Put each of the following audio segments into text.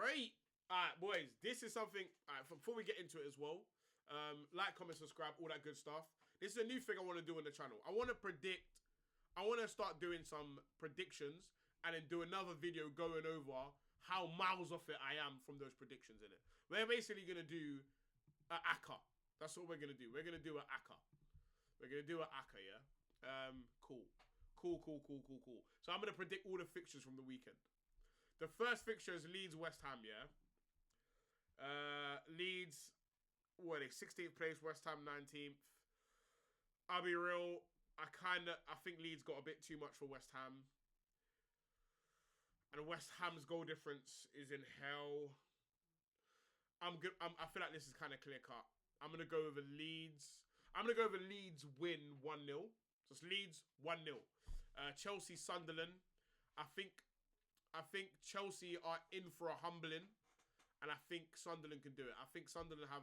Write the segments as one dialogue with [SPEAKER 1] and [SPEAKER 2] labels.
[SPEAKER 1] Right. Alright, boys, this is something, before we get into it as well, like, comment, subscribe, all that good stuff. This is a new thing I want to do on the channel. I want to start doing some predictions and then do another video going over how miles off it I am from those predictions in it. We're basically going to do an ACCA. That's what we're going to do. We're going to do an ACCA. We're going to do an ACCA, yeah? Cool. So I'm going to predict all the fixtures from the weekend. The first fixture is Leeds-West Ham, yeah? Leeds, what are they, 16th place, West Ham 19th. I'll be real, I think Leeds got a bit too much for West Ham. And West Ham's goal difference is in hell. I feel like this is kind of clear cut. I'm going to go over Leeds. I'm going to go over Leeds win 1-0. So it's Leeds 1-0. Chelsea, Sunderland. I think Chelsea are in for a humbling. And I think Sunderland can do it. I think Sunderland got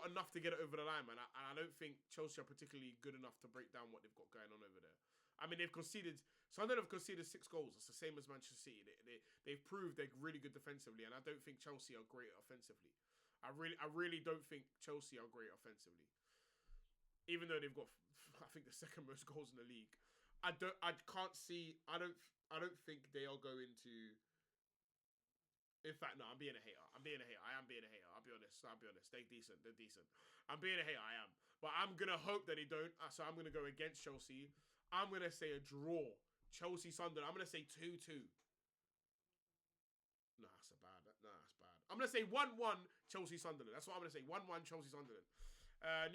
[SPEAKER 1] enough to get it over the line, man. And I don't think Chelsea are particularly good enough to break down what they've got going on over there. I mean, Sunderland have conceded 6 goals. It's the same as Manchester City. They've proved they're really good defensively, and I don't think Chelsea are great offensively. I really don't think Chelsea are great offensively. Even though they've got, I think, the second most goals in the league. I don't think they are going to. In fact, no, I'm being a hater. I am being a hater. I'll be honest. They're decent. I'm being a hater, I am. But I'm going to hope that they don't. So I'm going to go against Chelsea. I'm going to say a draw. Chelsea-Sunderland. I'm going to say 2-2. No, that's bad. I'm going to say 1-1 Chelsea-Sunderland. That's what I'm going to say. 1-1 Chelsea-Sunderland.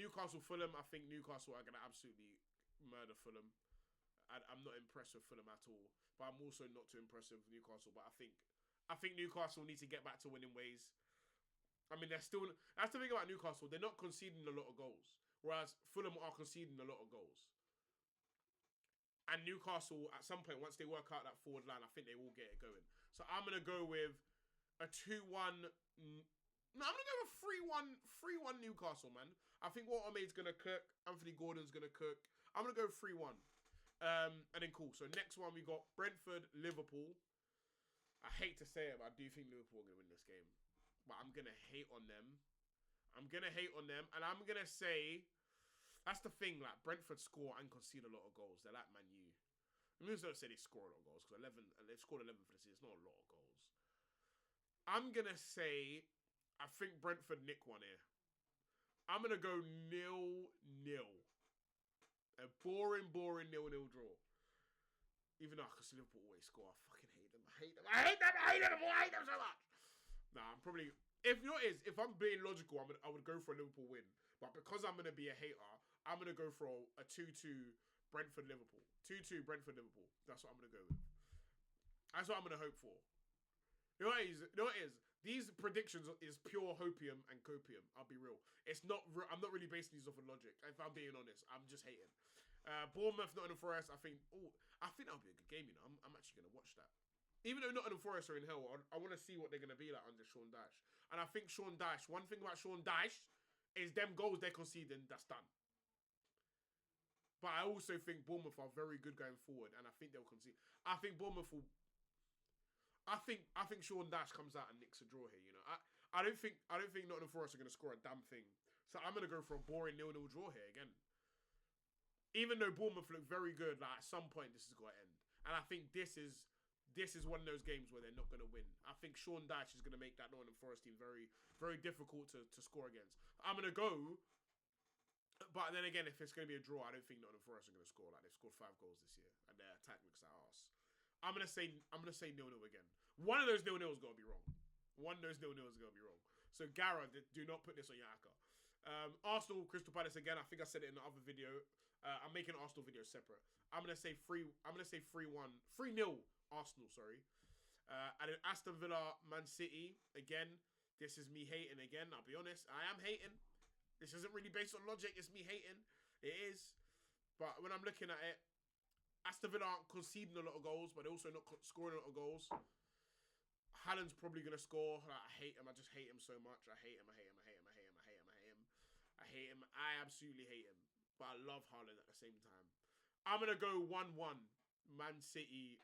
[SPEAKER 1] Newcastle-Fulham. I think Newcastle are going to absolutely murder Fulham. I'm not impressed with Fulham at all. But I'm also not too impressed with Newcastle. But I think Newcastle need to get back to winning ways. I mean, they're still. That's the thing about Newcastle. They're not conceding a lot of goals, whereas Fulham are conceding a lot of goals. And Newcastle, at some point, once they work out that forward line, I think they will get it going. So I'm gonna go with a 2-1. No, I'm gonna go with 3-1 Newcastle, man. I think Walter Maid's gonna cook. Anthony Gordon's gonna cook. I'm gonna go 3-1. And then cool. So next one we got Brentford, Liverpool. I hate to say it, but I do think Liverpool are going to win this game. But I'm going to hate on them. And I'm going to say, that's the thing, like, Brentford score and concede a lot of goals. They're like Man U. I mean, don't say they score a lot of goals, because they've scored 11 for the season. It's not a lot of goals. I'm going to say, I think Brentford nick one here. I'm going to go 0-0. A boring 0-0 draw. Even though, because Liverpool always score, I fucking hate them. I hate them so much. Nah, I'm probably, if I'm being logical, I would go for a Liverpool win. But because I'm going to be a hater, I'm going to go for a 2-2 Brentford-Liverpool. 2-2 Brentford-Liverpool. That's what I'm going to go with. That's what I'm going to hope for. You know what it is? These predictions is pure hopium and copium. I'll be real. I'm not really basing these off of logic. If I'm being honest, I'm just hating. Bournemouth, Nottingham Forest. I think that'll be a good game. You know, I'm actually going to watch that. Even though Nottingham Forest are in hell, I want to see what they're going to be like under Sean Dyche. And I think Sean Dyche. One thing about Sean Dyche is them goals they're conceding. That's done. But I also think Bournemouth are very good going forward, and I think they'll concede. I think Bournemouth will. I think Sean Dyche comes out and nicks a draw here. You know, I don't think Nottingham Forest are going to score a damn thing. So I'm going to go for a boring 0-0 draw here again. Even though Bournemouth look very good, like at some point this is going to end. And I think this is one of those games where they're not going to win. I think Sean Dyche is going to make that Nottingham Forest team very, very difficult to score against. I'm going to go, but then again, if it's going to be a draw, I don't think Nottingham Forest are going to score. Like they've scored 5 goals this year, and their attack looks like arse. I'm going to say 0-0 again. One of those 0-0's got to be wrong. So Gara, do not put this on your hacker. Arsenal, Crystal Palace again. I think I said it in the other video. I'm making an Arsenal video separate. I'm gonna say 3-1, 3-0 Arsenal. Sorry. And then Aston Villa, Man City again. This is me hating again. I'll be honest. I am hating. This isn't really based on logic. It's me hating. It is. But when I'm looking at it, Aston Villa aren't conceding a lot of goals, but they're also not scoring a lot of goals. Haaland's probably gonna score. Like, I hate him. I just hate him so much. I hate him. I absolutely hate him. But I love Haaland at the same time. I'm going to go 1-1 Man City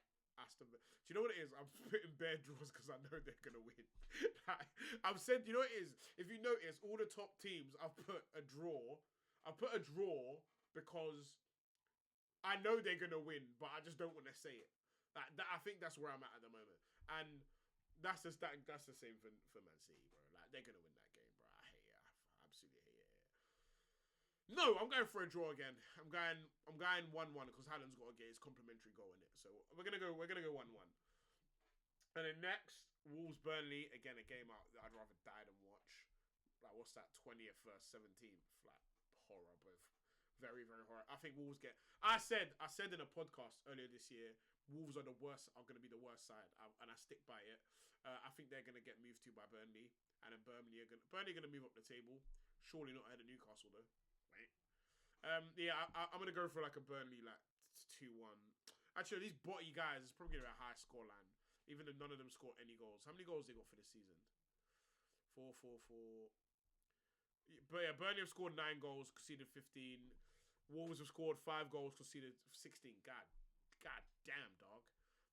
[SPEAKER 1] Aston Villa. Do you know what it is? I'm putting bare draws because I know they're gonna win. I've said, you know what it is? If you notice, all the top teams, I've put a draw. I put a draw because I know they're gonna win, but I just don't want to say it. I think that's where I'm at the moment, and that's the same for Man City, bro. Like they're gonna win that game, bro. I hate it. I absolutely hate it. No, I'm going for a draw again. I'm going 1-1 because Haaland's got to get his complimentary goal in it. So we're gonna go 1-1. And then next, Wolves Burnley, again a game I'd rather die than watch. Like what's that, 20th versus 17th? Like horror, both. Very, very horror. I think Wolves get. I said in a podcast earlier this year, Wolves are going to be the worst side, and I stick by it. I think they're going to get moved to by Burnley, and then Burnley are going to move up the table. Surely not ahead of Newcastle though. Wait. Yeah, I'm going to go for like a Burnley like 2-1. Actually, these botty guys is probably going to be a high score line, even though none of them scored any goals. How many goals they got for this season? 4. But yeah, Burnley have scored 9 goals, conceded 15. Wolves have scored 5 goals, conceded 16. God damn, dog.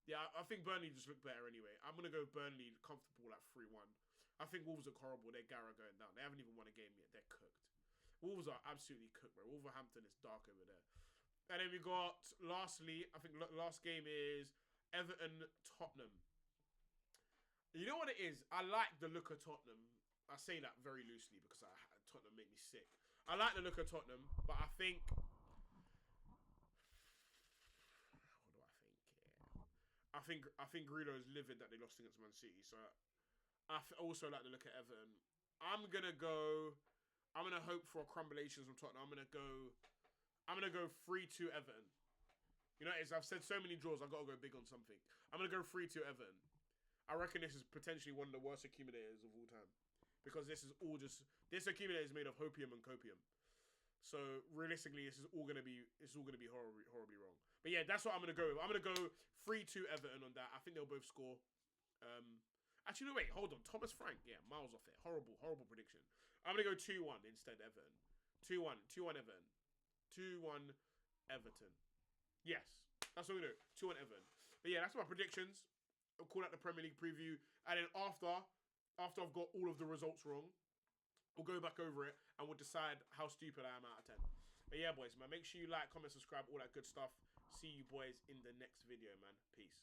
[SPEAKER 1] Yeah, I think Burnley just look better anyway. I'm going to go Burnley comfortable at 3-1. I think Wolves look horrible. They're Gara going down. They haven't even won a game yet. They're cooked. Wolves are absolutely cooked, bro. Wolverhampton is dark over there. And then we got, lastly, I think last game is Everton-Tottenham. You know what it is? I like the look of Tottenham. I say that very loosely because Tottenham make me sick. I like the look of Tottenham, but I think... What do I think? I think Grillo is livid that they lost against Man City. So I also like the look at Everton. I'm going to hope for a crumbulations from Tottenham. I'm going to go 3-2 Everton. You know, I've said so many draws, I've got to go big on something. I'm going to go 3-2 Everton. I reckon this is potentially one of the worst accumulators of all time. Because this accumulator is made of hopium and copium. So realistically, this is all gonna be horribly wrong. But yeah, that's what I'm gonna go with. I'm gonna go 3-2 Everton on that. I think they'll both score. Actually, no, wait, hold on. Thomas Frank, yeah, miles off it. Horrible prediction. I'm gonna go 2-1 instead. Everton. 2-1 Everton. 2-1 Everton. Yes, that's what we do. 2-1 Everton. But yeah, that's my predictions. I'll call out the Premier League preview, and then after I've got all of the results wrong, we'll go back over it and we'll decide how stupid I am out of 10. But yeah, boys, man, make sure you like, comment, subscribe, all that good stuff. See you boys in the next video, man. Peace.